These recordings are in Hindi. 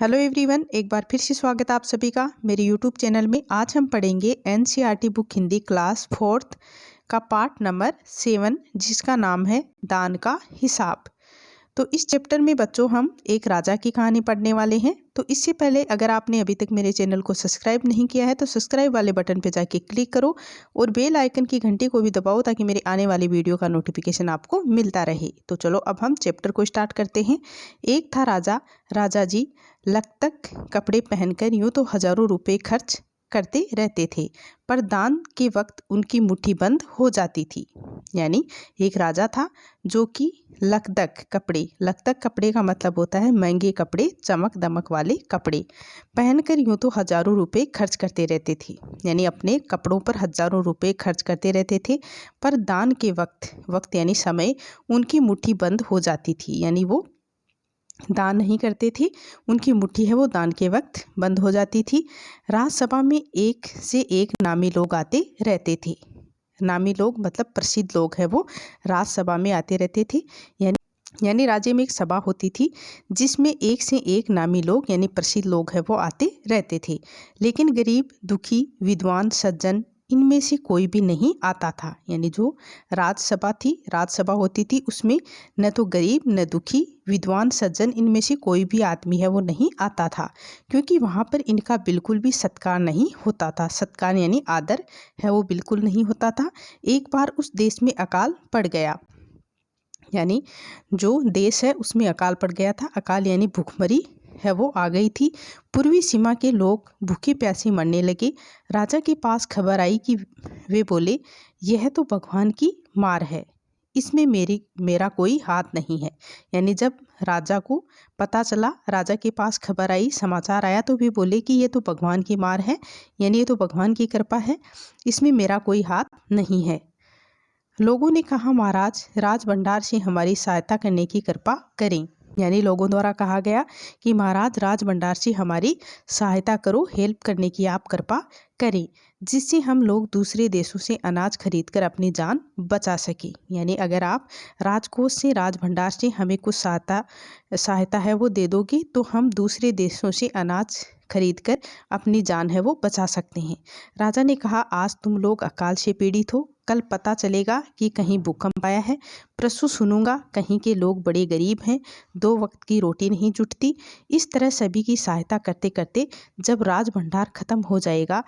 हेलो एवरीवन, एक बार फिर से स्वागत है आप सभी का मेरे यूट्यूब चैनल में। आज हम पढ़ेंगे NCERT book Hindi class 4th का पार्ट नंबर 7 जिसका नाम है दान का हिसाब। तो इस चैप्टर में बच्चों हम एक राजा की कहानी पढ़ने वाले हैं। तो इससे पहले अगर आपने अभी तक मेरे चैनल को सब्सक्राइब नहीं किया है तो सब्सक्राइब वाले बटन पे जाके क्लिक करो और बेल आइकन की घंटी को भी दबाओ ताकि मेरे आने वाली वीडियो का नोटिफिकेशन आपको मिलता रहे। तो चलो अब हम चैप्टर को स्टार्ट करते हैं। एक था राजा, राजा जी लखतक कपड़े पहनकर यूं तो हजारों रुपए खर्च करते रहते थे, पर दान के वक्त उनकी मुट्ठी बंद हो जाती थी। यानी एक राजा था जो कि लखदक कपड़े का मतलब होता है महंगे कपड़े, चमक दमक वाले कपड़े पहनकर यूं तो हजारों रुपए खर्च करते रहते थे। यानी अपने कपड़ों पर हजारों रुपए खर्च करते रहते थे, पर दान के वक्त यानी समय उनकी मुट्ठी बंद हो जाती थी। यानी वो दान नहीं करते थे, उनकी मुट्ठी है वो दान के वक्त बंद हो जाती थी। राजसभा में एक से एक नामी लोग आते रहते थे। नामी लोग मतलब प्रसिद्ध लोग हैं, वो राजसभा में आते रहते थे। यानी राज्य में एक सभा होती थी जिसमें एक से एक नामी लोग यानी प्रसिद्ध लोग हैं वो आते रहते थे। लेकिन गरीब, दुखी, विद्वान, सज्जन इनमें से कोई भी नहीं आता था। यानी जो राजसभा होती थी उसमें न तो गरीब, न दुखी, विद्वान, सज्जन इनमें से कोई भी आदमी है वो नहीं आता था, क्योंकि वहाँ पर इनका बिल्कुल भी सत्कार नहीं होता था। सत्कार यानी आदर है वो बिल्कुल नहीं होता था। एक बार उस देश में अकाल पड़ गया, यानी जो देश है उसमें अकाल पड़ गया था। अकाल यानी भूखमरी है वो आ गई थी। पूर्वी सीमा के लोग भूखे प्यासे मरने लगे। राजा के पास खबर आई कि वे बोले, यह तो भगवान की मार है, इसमें मेरा कोई हाथ नहीं है। यानी जब राजा को पता चला, राजा के पास खबर आई, समाचार आया, तो वे बोले कि ये तो भगवान की मार है, यानी ये तो भगवान की कृपा है, इसमें मेरा कोई हाथ नहीं है। लोगों ने कहा, महाराज राज भंडार से हमारी सहायता करने की कृपा करें। यानी लोगों द्वारा कहा गया कि महाराज राज भंडार से हमारी सहायता करो, हेल्प करने की आप कृपा करें, जिससे हम लोग दूसरे देशों से अनाज खरीद कर अपनी जान बचा सकें। यानी अगर आप राजकोष से, राज भंडार से हमें कुछ सहायता है वो दे दोगे तो हम दूसरे देशों से अनाज खरीद कर अपनी जान है वो बचा सकते हैं। राजा ने कहा, आज तुम लोग अकाल से पीड़ित हो, कल पता चलेगा कि कहीं भूकंप आया है, परसों सुनूंगा कहीं के लोग बड़े गरीब हैं, 2 वक्त की रोटी नहीं जुटती। इस तरह सभी की सहायता करते करते जब राज भंडार खत्म हो जाएगा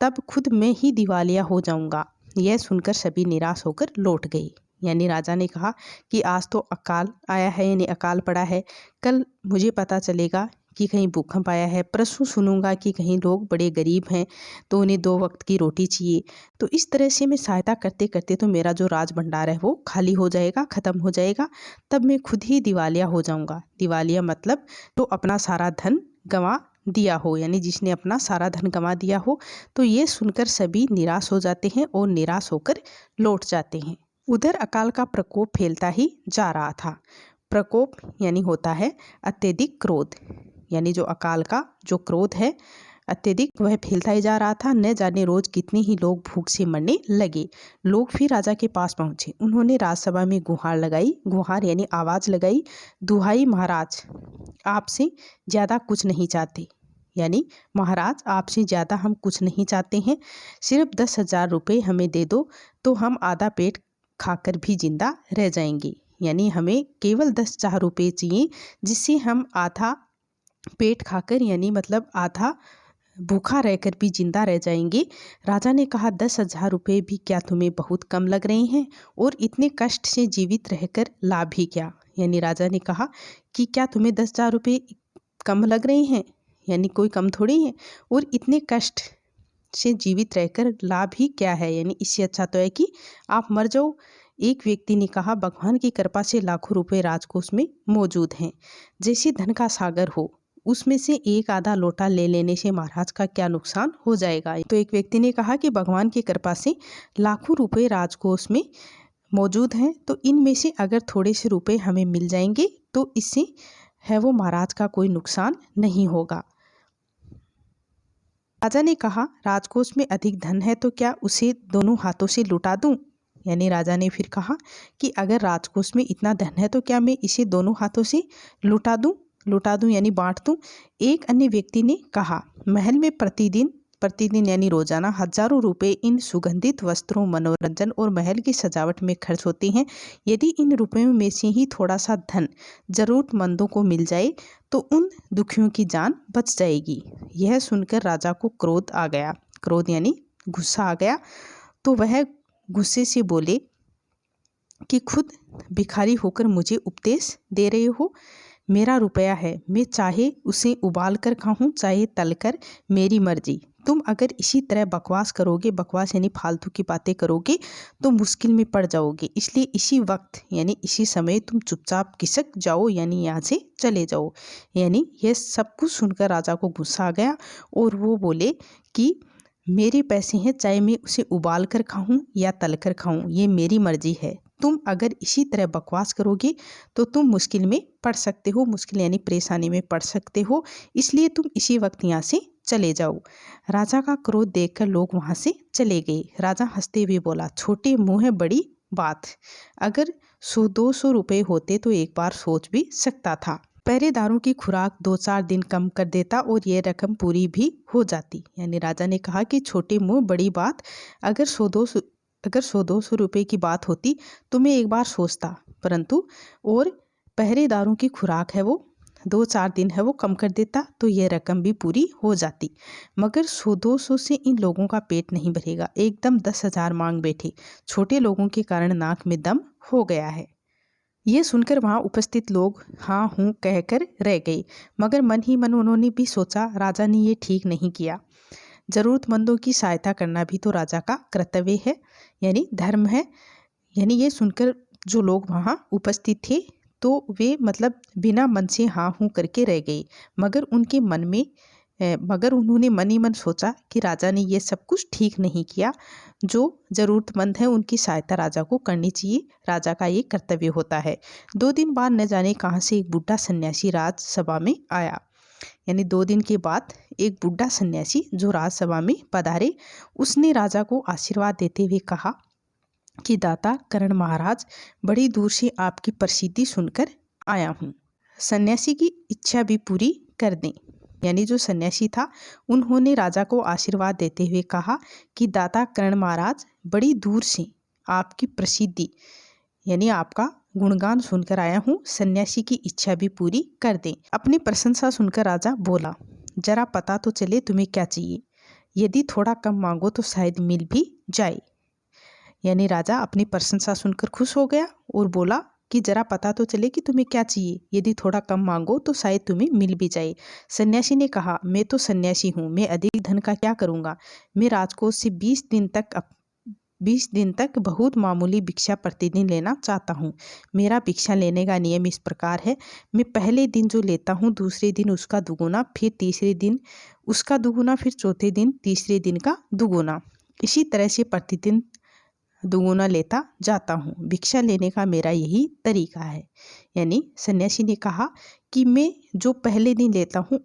तब खुद मैं ही दिवालिया हो जाऊंगा। यह सुनकर सभी निराश होकर लौट गए। यानी राजा ने कहा कि आज तो अकाल आया है, यानी अकाल पड़ा है, कल मुझे पता चलेगा कि कहीं भूकंप आया है, परसों सुनूंगा कि कहीं लोग बड़े गरीब हैं तो उन्हें 2 वक्त की रोटी चाहिए। तो इस तरह से मैं सहायता करते करते तो मेरा जो राज भंडार है वो खाली हो जाएगा, ख़त्म हो जाएगा, तब मैं खुद ही दिवालिया हो जाऊंगा। दिवालिया मतलब तो अपना सारा धन गंवा दिया हो, यानी जिसने अपना सारा धन गंवा दिया हो। तो ये सुनकर सभी निराश हो जाते हैं और निराश होकर लौट जाते हैं। उधर अकाल का प्रकोप फैलता ही जा रहा था। प्रकोप यानी होता है अत्यधिक क्रोध, यानी जो अकाल का जो क्रोध है अत्यधिक वह फैलता ही जा रहा था। न जाने रोज कितने ही लोग भूख से मरने लगे। लोग फिर राजा के पास पहुंचे। उन्होंने राजसभा में गुहार लगाई, गुहार यानी आवाज लगाई, दुहाई महाराज आपसे ज़्यादा कुछ नहीं चाहते। यानी महाराज आपसे ज़्यादा हम कुछ नहीं चाहते हैं, सिर्फ 10,000 रुपये हमें दे दो तो हम आधा पेट खाकर भी जिंदा रह जाएंगे। यानी हमें केवल 10,000 रुपये चाहिए जिससे हम आधा पेट खाकर यानी मतलब आधा भूखा रहकर भी जिंदा रह जाएंगे। राजा ने कहा, 10,000 रुपये भी क्या तुम्हें बहुत कम लग रहे हैं, और इतने कष्ट से जीवित रहकर लाभ ही क्या। यानी राजा ने कहा कि क्या तुम्हें 10,000 रुपये कम लग रहे हैं, यानी कोई कम थोड़ी है, और इतने कष्ट से जीवित रहकर लाभ ही क्या है, यानी इससे अच्छा तो है कि आप मर जाओ। एक व्यक्ति ने कहा, भगवान की कृपा से लाखों रुपए राजकोष में मौजूद हैं, जैसे धन का सागर हो, उसमें से एक आधा लोटा ले लेने से महाराज का क्या नुकसान हो जाएगा। तो एक व्यक्ति ने कहा कि भगवान की कृपा से लाखों रुपए राजकोष में मौजूद हैं, तो इनमें से अगर थोड़े से रुपए हमें मिल जाएंगे तो इससे है वो महाराज का कोई नुकसान नहीं होगा। राजा ने कहा, राजकोष में अधिक धन है तो क्या उसे दोनों हाथों से लुटा दूं। यानी राजा ने फिर कहा कि अगर राजकोष में इतना धन है तो क्या मैं इसे दोनों हाथों से लुटा दूं। लुटा दूं यानी बांट दूं। एक अन्य व्यक्ति ने कहा, महल में प्रतिदिन यानी रोजाना हजारों रुपए इन सुगंधित वस्त्रों, मनोरंजन और महल की सजावट में खर्च होते हैं। यदि इन रुपयों में से ही थोड़ा सा धन जरूरतमंदों को मिल जाए तो उन दुखियों की जान बच जाएगी। यह सुनकर राजा को क्रोध आ गया। क्रोध यानी गुस्सा आ गया। तो वह गुस्से से बोले कि खुद भिखारी होकर मुझे उपदेश दे रहे हो। मेरा रुपया है, मैं चाहे उसे उबाल कर खाऊं चाहे तल कर, मेरी मर्जी। तुम अगर इसी तरह बकवास करोगे, बकवास यानी फालतू की बातें करोगे, तो मुश्किल में पड़ जाओगे। इसलिए इसी वक्त यानी इसी समय तुम चुपचाप खिसक जाओ यानी यहाँ से चले जाओ। यानी यह सब कुछ सुनकर राजा को गुस्सा आ गया और वो बोले कि मेरे पैसे हैं, चाहे मैं उसे उबाल कर खाऊं या तल कर खाऊं, ये मेरी मर्जी है। तुम अगर इसी तरह बकवास करोगे तो तुम मुश्किल में पड़ सकते हो, मुश्किल यानी परेशानी में पड़ सकते हो। इसलिए तुम इसी वक्त यहाँ से चले जाओ। राजा का क्रोध देखकर लोग वहाँ से चले गए। राजा हंसते हुए बोला, छोटे मुंह है बड़ी बात, अगर 100-200 रुपये होते तो एक बार सोच भी सकता था। पहरेदारों की खुराक 2-4 दिन कम कर देता और ये रकम पूरी भी हो जाती। यानी राजा ने कहा कि छोटे मुंह बड़ी बात, अगर 100-200 रुपये की बात होती तो मैं एक बार सोचता, परंतु और पहरेदारों की खुराक है वो 2-4 दिन है वो कम कर देता तो ये रकम भी पूरी हो जाती। मगर 100-200 से इन लोगों का पेट नहीं भरेगा। एकदम 10,000 मांग बैठे। छोटे लोगों के कारण नाक में दम हो गया है। ये सुनकर वहाँ उपस्थित लोग हाँ हूँ कहकर रह गए, मगर मन ही मन उन्होंने भी सोचा, राजा ने ये ठीक नहीं किया। जरूरतमंदों की सहायता करना भी तो राजा का कर्तव्य है, यानी धर्म है। यानी ये सुनकर जो लोग वहाँ उपस्थित थे तो वे मतलब बिना मन से हाँ हूँ करके रह गए, मगर उन्होंने मन ही मन सोचा कि राजा ने ये सब कुछ ठीक नहीं किया। जो ज़रूरतमंद है उनकी सहायता राजा को करनी चाहिए, राजा का ये कर्तव्य होता है। 2 दिन बाद न जाने कहाँ से एक बुढ़ा सन्यासी राजसभा में आया। यानी 2 दिन के बाद एक बुढ़ा सन्यासी जो राजसभा में पधारे, उसने राजा को आशीर्वाद देते हुए कहा कि दाता कर्ण महाराज, बड़ी दूर से आपकी प्रसिद्धि सुनकर आया हूँ, सन्यासी की इच्छा भी पूरी कर दें। यानी जो सन्यासी था उन्होंने राजा को आशीर्वाद देते हुए कहा कि दाता कर्ण महाराज, बड़ी दूर से आपकी प्रसिद्धि यानी आपका गुणगान सुनकर आया हूँ, सन्यासी की इच्छा भी पूरी कर दें। अपनी प्रशंसा सुनकर राजा बोला, जरा पता तो चले तुम्हें क्या चाहिए, यदि थोड़ा कम मांगो तो शायद मिल भी जाए। यानी राजा अपनी प्रशंसा सुनकर खुश हो गया और बोला कि जरा पता तो चले कि तुम्हें क्या चाहिए, यदि थोड़ा कम मांगो तो शायद तुम्हें मिल भी जाए। सन्यासी ने कहा, मैं तो सन्यासी हूँ, मैं अधिक धन का क्या करूँगा। मैं राजकोष से 20 दिन तक बहुत मामूली भिक्षा प्रतिदिन लेना चाहता हूँ। मेरा भिक्षा लेने का नियम इस प्रकार है, मैं पहले दिन जो लेता हूँ दूसरे दिन उसका दुगुना, फिर तीसरे दिन उसका दुगुना, फिर चौथे दिन तीसरे दिन का दुगुना, इसी तरह से प्रतिदिन दुगुना लेता जाता हूँ। भिक्षा लेने का मेरा यही तरीका है। यानी सन्यासी ने कहा कि मैं जो पहले दिन लेता हूँ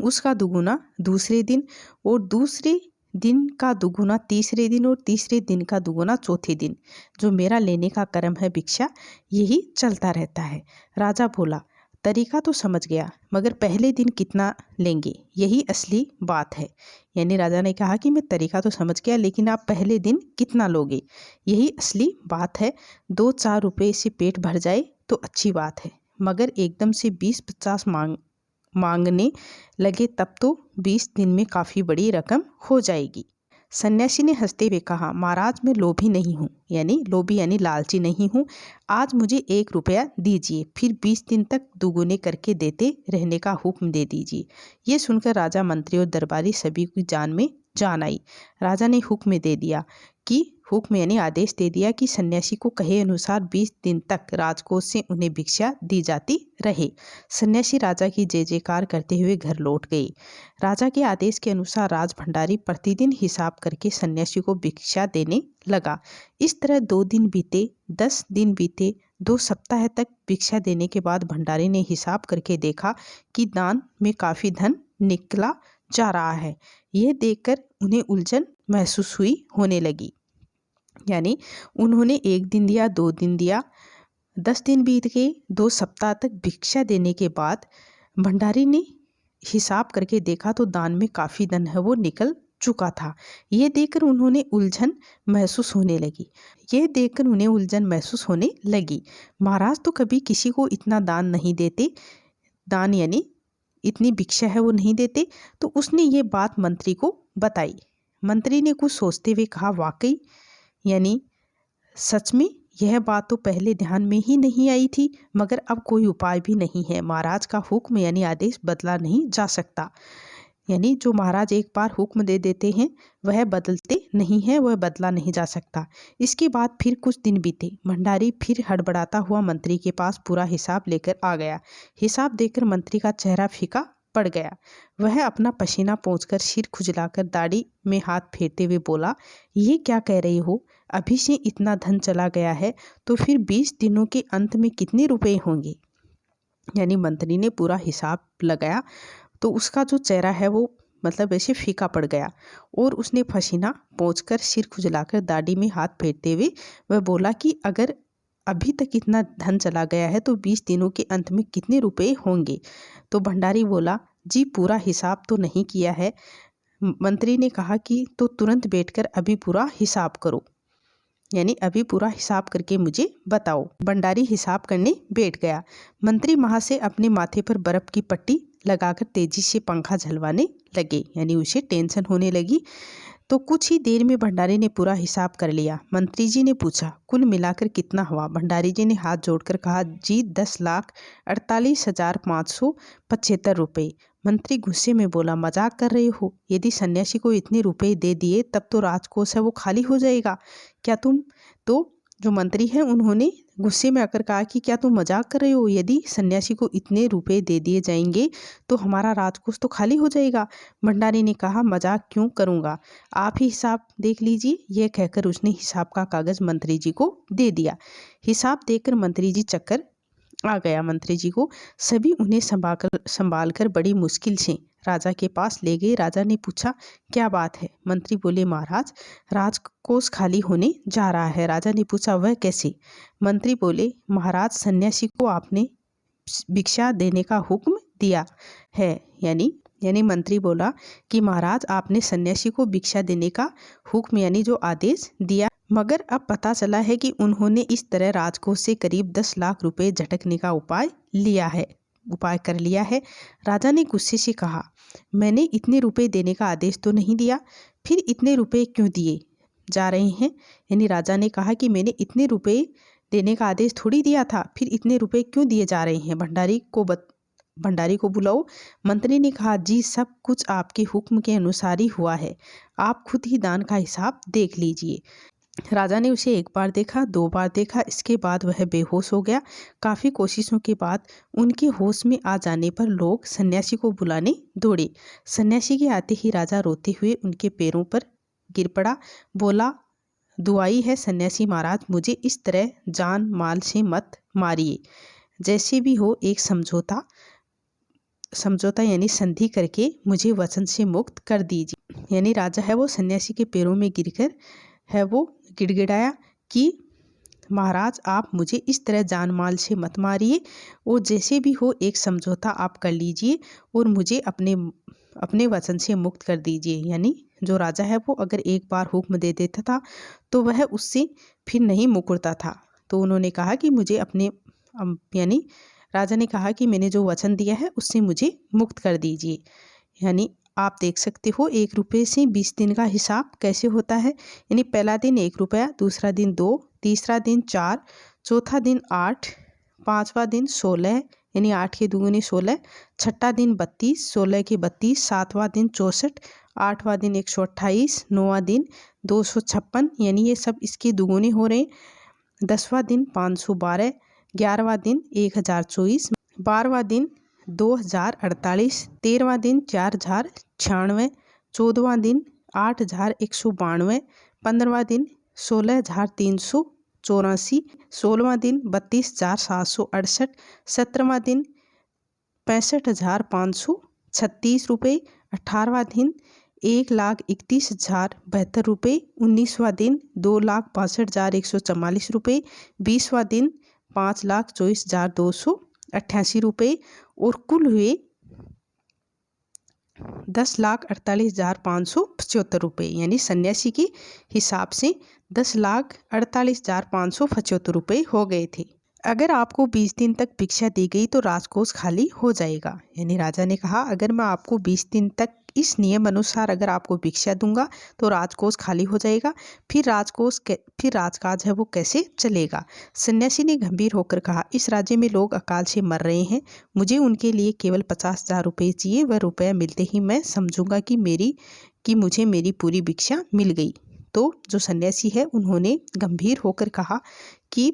उसका दुगुना दूसरे दिन, और दूसरे दिन का दुगुना तीसरे दिन, और तीसरे दिन का दुगुना चौथे दिन, जो मेरा लेने का क्रम है भिक्षा, यही चलता रहता है। राजा बोला, तरीका तो समझ गया, मगर पहले दिन कितना लेंगे, यही असली बात है। यानी राजा ने कहा कि मैं तरीका तो समझ गया, लेकिन आप पहले दिन कितना लोगे, यही असली बात है। 2-4 रुपये से पेट भर जाए तो अच्छी बात है, मगर एकदम से 20-50 मांगने लगे तब तो 20 दिन में काफ़ी बड़ी रकम हो जाएगी। सन्यासी ने हंसते हुए कहा, महाराज मैं लोभी नहीं हूँ, यानी लालची नहीं हूँ। आज मुझे 1 रुपया दीजिए, फिर 20 दिन तक दुगुने करके देते रहने का हुक्म दे दीजिए। ये सुनकर राजा, मंत्री और दरबारी सभी की जान में जान आई। राजा ने हुक्म यानी आदेश दे दिया कि सन्यासी को कहे अनुसार 20 दिन तक राजकोष से उन्हें भिक्षा दी जाती रहे। सन्यासी राजा की जय जयकार करते हुए घर लौट गए। राजा के आदेश के अनुसार राज भंडारी प्रतिदिन हिसाब करके सन्यासी को भिक्षा देने लगा। इस तरह 2 दिन बीते, 10 दिन बीते, 2 सप्ताह तक भिक्षा देने के बाद भंडारी ने हिसाब करके देखा कि दान में काफ़ी धन निकला जा रहा है। यह देखकर उन्हें उलझन महसूस होने लगी। यानी उन्होंने 1 दिन दिया, 2 दिन दिया, 10 दिन बीत गए। 2 सप्ताह तक भिक्षा देने के बाद भंडारी ने हिसाब करके देखा तो दान में काफ़ी धन है वो निकल चुका था। ये देखकर उन्होंने उलझन महसूस होने लगी। महाराज तो कभी किसी को इतना दान नहीं देते, दान यानी इतनी भिक्षा है वो नहीं देते। तो उसने ये बात मंत्री को बताई। मंत्री ने कुछ सोचते हुए कहा, वाकई यानी सच में यह बात तो पहले ध्यान में ही नहीं आई थी, मगर अब कोई उपाय भी नहीं है। महाराज का हुक्म यानी आदेश बदला नहीं जा सकता। यानी जो महाराज एक बार हुक्म दे देते हैं वह बदलते नहीं हैं, वह बदला नहीं जा सकता। इसके बाद फिर कुछ दिन बीते। भंडारी फिर हड़बड़ाता हुआ मंत्री के पास पूरा हिसाब लेकर आ गया। हिसाब देखकर मंत्री का चेहरा फीका पड़ गया। वह अपना पसीना पोंछकर, सिर खुजलाकर, दाढ़ी में हाथ फेरते हुए बोला, ये क्या कह रहे हो? अभी से इतना धन चला गया है तो फिर 20 दिनों के अंत में कितने रुपए होंगे? यानी मंत्री ने पूरा हिसाब लगाया तो उसका जो चेहरा है वो मतलब ऐसे फीका पड़ गया और उसने पसीना पोंछकर, सिर खुजलाकर, दाढ़ी में हाथ फेरते हुए वह बोला कि अगर अभी तक इतना धन चला गया है तो 20 दिनों के अंत में कितने रुपए होंगे? तो भंडारी बोला, जी पूरा हिसाब तो नहीं किया है। मंत्री ने कहा कि तो तुरंत बैठकर अभी पूरा हिसाब करो, यानी अभी पूरा हिसाब करके मुझे बताओ। भंडारी हिसाब करने बैठ गया। मंत्री वहां से अपने माथे पर बर्फ की पट्टी लगाकर तेजी से पंखा झलवाने लगे, यानी उसे टेंशन होने लगी। तो कुछ ही देर में भंडारी ने पूरा हिसाब कर लिया। मंत्री जी ने पूछा, कुल मिलाकर कितना हुआ? भंडारी जी ने हाथ जोड़कर कहा, जी 10,48,575 रुपये। मंत्री गुस्से में बोला, मजाक कर रहे हो? यदि सन्यासी को इतने रुपए दे दिए तब तो राजकोष है वो खाली हो जाएगा। क्या तुम तो जो मंत्री हैं उन्होंने गुस्से में आकर कहा कि क्या तुम मजाक कर रहे हो? यदि सन्यासी को इतने रुपए दे दिए जाएंगे तो हमारा राजकोष तो खाली हो जाएगा। भंडारी ने कहा, मजाक क्यों करूंगा, आप ही हिसाब देख लीजिए। यह कहकर उसने हिसाब का कागज मंत्री जी को दे दिया। हिसाब देखकर मंत्री जी चक्कर आ गया। मंत्री जी को सभी उन्हें संभाल कर बड़ी मुश्किल से राजा के पास ले गए। राजा ने पूछा, क्या बात है? मंत्री बोले, महाराज राजकोष खाली होने जा रहा है। राजा ने पूछा, वह कैसे? मंत्री बोले, महाराज सन्यासी को आपने भिक्षा देने का हुक्म दिया है। यानी मंत्री बोला कि महाराज आपने सन्यासी को भिक्षा देने का हुक्म यानी जो आदेश दिया, मगर अब पता चला है कि उन्होंने इस तरह राजकोष से करीब 10 लाख रुपए झटकने का उपाय कर लिया है। राजा ने गुस्से से कहा, मैंने इतने रुपए देने का आदेश तो नहीं दिया, फिर इतने रुपए क्यों दिए जा रहे हैं? यानी राजा ने कहा कि मैंने इतने रुपए देने का आदेश थोड़ी दिया था, फिर इतने रुपए क्यों दिए जा रहे हैं? भंडारी को बुलाओ। मंत्री ने कहा, जी सब कुछ आपके हुक्म के अनुसार ही हुआ है, आप खुद ही दान का हिसाब देख लीजिए। राजा ने उसे एक बार देखा, 2 बार देखा, इसके बाद वह बेहोश हो गया। काफ़ी कोशिशों के बाद उनके होश में आ जाने पर लोग सन्यासी को बुलाने दौड़े। सन्यासी के आते ही राजा रोते हुए उनके पैरों पर गिर पड़ा। बोला, दुआई है सन्यासी महाराज, मुझे इस तरह जान माल से मत मारिए। जैसे भी हो एक समझौता यानी संधि करके मुझे वचन से मुक्त कर दीजिए। यानी राजा है वो सन्यासी के पैरों में गिरकर है वो गिड़गिड़ाया कि महाराज आप मुझे इस तरह जान माल से मत मारिए, और जैसे भी हो एक समझौता आप कर लीजिए और मुझे अपने वचन से मुक्त कर दीजिए। यानी जो राजा है वो अगर एक बार हुक्म दे देता था तो वह उससे फिर नहीं मुकरता था। तो उन्होंने कहा कि मुझे यानी राजा ने कहा कि मैंने जो वचन दिया है उससे मुझे मुक्त कर दीजिए। यानी आप देख सकते हो 1 रुपये से 20 दिन का हिसाब कैसे होता है। यानी पहला दिन 1 रुपया, दूसरा दिन 2, तीसरा दिन 4, चौथा दिन 8, 5वां दिन 16 यानी 8 के दुगुने 16, छठा दिन 32, 16 के 32, 7वां दिन 64, 8वां दिन 128, 9वां दिन 256 यानी ये सब इसके दुगुने हो रहे हैं। 10वां दिन 512, 11वां दिन 1024, 12वां दिन 2048, 13वां दिन 4096, 14वां दिन 8192, 15वां दिन 16384, 16वां दिन 32768, 17वां दिन 65,536 रुपये, 18वां दिन 1,31,072 रुपये, 19वां दिन 2,62,144 रुपये, 20वां दिन 5,24,288 रुपये और कुल हुए 10,48,575 रुपये, यानी सन्यासी के हिसाब से 10,48,575 रुपये हो गए थे। अगर आपको 20 दिन तक भिक्षा दी गई तो राजकोष खाली हो जाएगा। यानी राजा ने कहा, अगर मैं आपको 20 दिन तक इस नियम अनुसार अगर आपको भिक्षा दूंगा तो राजकोष खाली हो जाएगा, फिर राजकाज है वो कैसे चलेगा। सन्यासी ने गंभीर होकर कहा, इस राज्य में लोग अकाल से मर रहे हैं, मुझे उनके लिए केवल 50,000 रुपये चाहिए। वह रुपया मिलते ही मैं समझूंगा कि मुझे मेरी पूरी भिक्षा मिल गई। तो जो सन्यासी है उन्होंने गंभीर होकर कहा कि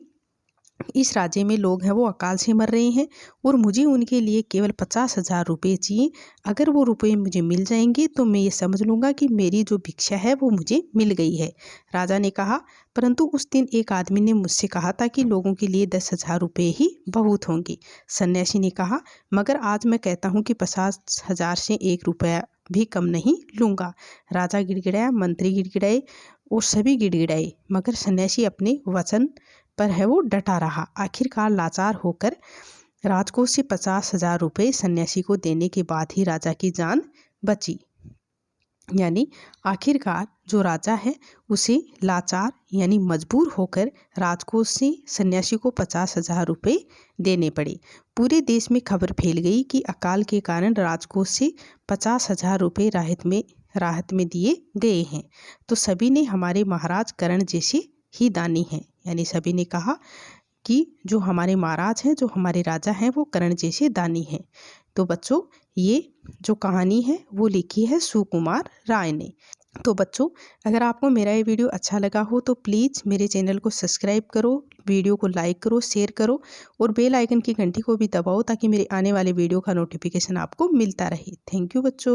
इस राज्य में लोग हैं वो अकाल से मर रहे हैं और मुझे उनके लिए केवल 50,000 रुपये चाहिए। अगर वो रुपये मुझे मिल जाएंगे तो मैं ये समझ लूँगा कि मेरी जो भिक्षा है वो मुझे मिल गई है। राजा ने कहा, परंतु उस दिन एक आदमी ने मुझसे कहा था कि लोगों के लिए 10,000 रुपये ही बहुत होंगे। सन्यासी ने कहा, मगर आज मैं कहता हूँ कि 50,000 से 1 रुपया भी कम नहीं लूँगा। राजा गिड़गिड़ाया, मंत्री गिड़गिड़ाए और सभी गिड़गिड़ाए, मगर सन्यासी अपने वचन पर है वो डटा रहा। आखिरकार लाचार होकर राजकोष से 50,000 रुपये सन्यासी को देने के बाद ही राजा की जान बची। यानी आखिरकार जो राजा है उसे लाचार यानी मजबूर होकर राजकोष से सन्यासी को 50,000 रुपये देने पड़े। पूरे देश में खबर फैल गई कि अकाल के कारण राजकोष से 50,000 रुपये राहत में दिए गए हैं। तो सभी ने हमारे महाराज कर्ण जैसे ही दानी हैं। यानी सभी ने कहा कि जो हमारे महाराज हैं, जो हमारे राजा हैं, वो कर्ण जैसे दानी हैं। तो बच्चों, ये जो कहानी है वो लिखी है सुकुमार राय ने। तो बच्चों, अगर आपको मेरा ये वीडियो अच्छा लगा हो तो प्लीज़ मेरे चैनल को सब्सक्राइब करो, वीडियो को लाइक करो, शेयर करो और बेल आइकन की घंटी को भी दबाओ ताकि मेरे आने वाले वीडियो का नोटिफिकेशन आपको मिलता रहे। थैंक यू बच्चों।